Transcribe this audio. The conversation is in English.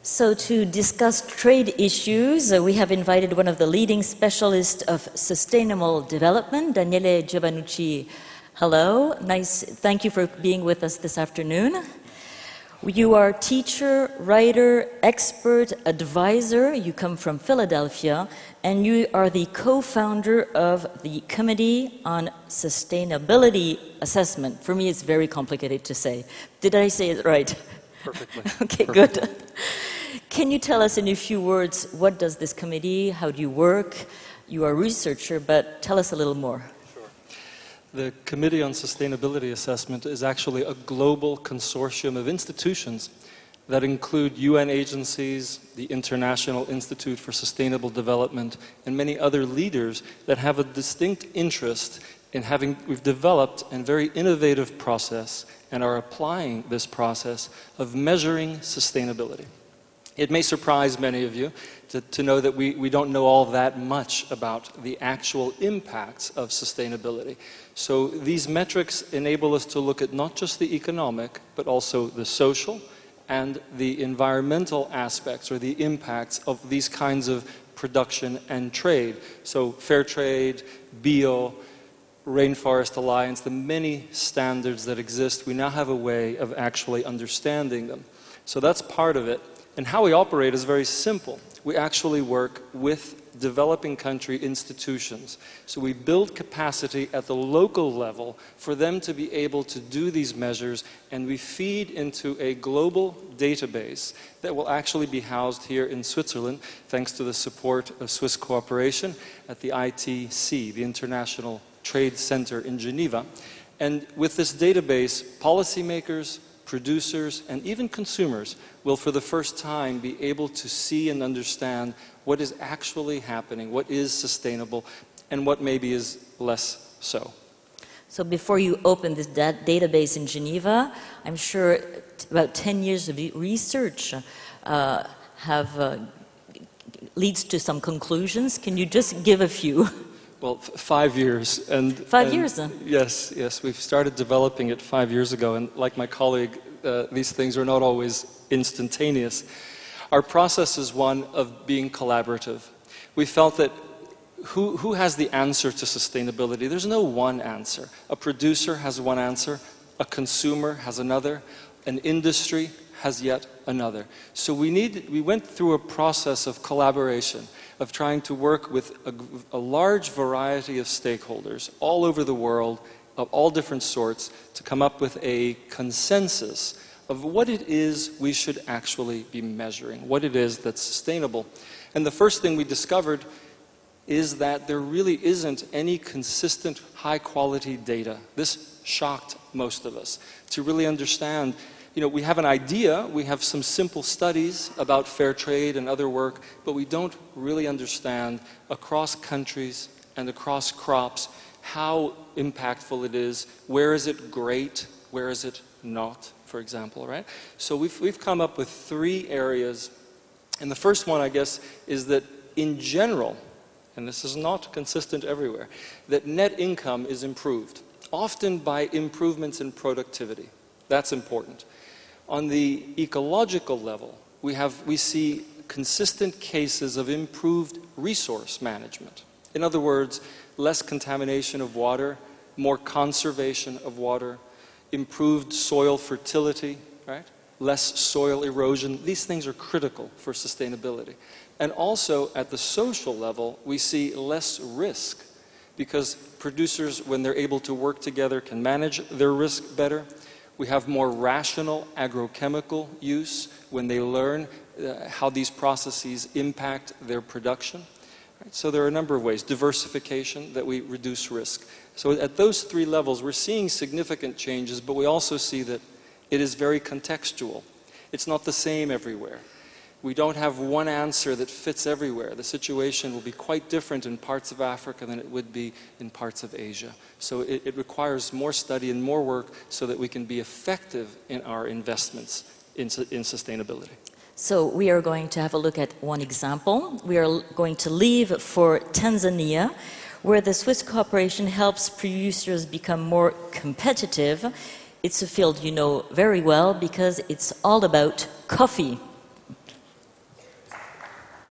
So to discuss trade issues, we have invited one of the leading specialists of sustainable development, Daniele Giovannucci. Hello, thank you for being with us this afternoon. You are teacher, writer, expert, advisor. You come from Philadelphia, and you are the co-founder of the Committee on Sustainability Assessment. For me, it's very complicated to say. Did I say it right? Perfectly. Okay, Perfectly. good. Can you tell us in a few words, what does this committee, how do you work? You are a researcher, but tell us a little more. Sure. The Committee on Sustainability Assessment is actually a global consortium of institutions that include UN agencies, the International Institute for Sustainable Development, and many other leaders that have a distinct interest in we've developed a very innovative process and are applying this process of measuring sustainability. It may surprise many of you to know that we don't know all that much about the actual impacts of sustainability. So these metrics enable us to look at not just the economic, but also the social and the environmental aspects or the impacts of these kinds of production and trade. So fair trade, bio, Rainforest Alliance, the many standards that exist, we now have a way of actually understanding them. So that's part of it. And how we operate is very simple. We actually work with developing country institutions. So we build capacity at the local level for them to be able to do these measures, and we feed into a global database that will actually be housed here in Switzerland, thanks to the support of Swiss cooperation at the ITC, the International Trade Center in Geneva. And with this database, policymakers, producers, and even consumers will for the first time be able to see and understand what is actually happening, what is sustainable, and what maybe is less so. So before you open this database in Geneva, I'm sure about 10 years of research leads to some conclusions. Can you just give a few? Well, 5 years. 5 years then? Yes, yes. We've started developing it 5 years ago, and like my colleague, these things are not always instantaneous. Our process is one of being collaborative. We felt that who has the answer to sustainability? There's no one answer. A producer has one answer, a consumer has another, an industry has yet another. So we went through a process of collaboration, of trying to work with a large variety of stakeholders all over the world, of all different sorts, to come up with a consensus of what it is we should actually be measuring, what it is that's sustainable. And the first thing we discovered is that there really isn't any consistent high-quality data. This shocked most of us, to really understand. You know, we have an idea, we have some simple studies about fair trade and other work, but we don't really understand across countries and across crops how impactful it is, where is it great, where is it not, for example, right? So we've come up with 3 areas, and the first one, I guess, is that in general, and this is not consistent everywhere, that net income is improved, often by improvements in productivity. That's important. On the ecological level, we see consistent cases of improved resource management. In other words, less contamination of water, more conservation of water, improved soil fertility, right? Less soil erosion. These things are critical for sustainability. And also at the social level, we see less risk because producers, when they're able to work together, can manage their risk better. We have more rational agrochemical use when they learn how these processes impact their production. Right? So there are a number of ways. Diversification, that we reduce risk. So at those 3 levels, we're seeing significant changes, but we also see that it is very contextual. It's not the same everywhere. We don't have one answer that fits everywhere. The situation will be quite different in parts of Africa than it would be in parts of Asia. So it requires more study and more work so that we can be effective in our investments in sustainability. So we are going to have a look at one example. We are going to leave for Tanzania, where the Swiss cooperation helps producers become more competitive. It's a field you know very well because it's all about coffee.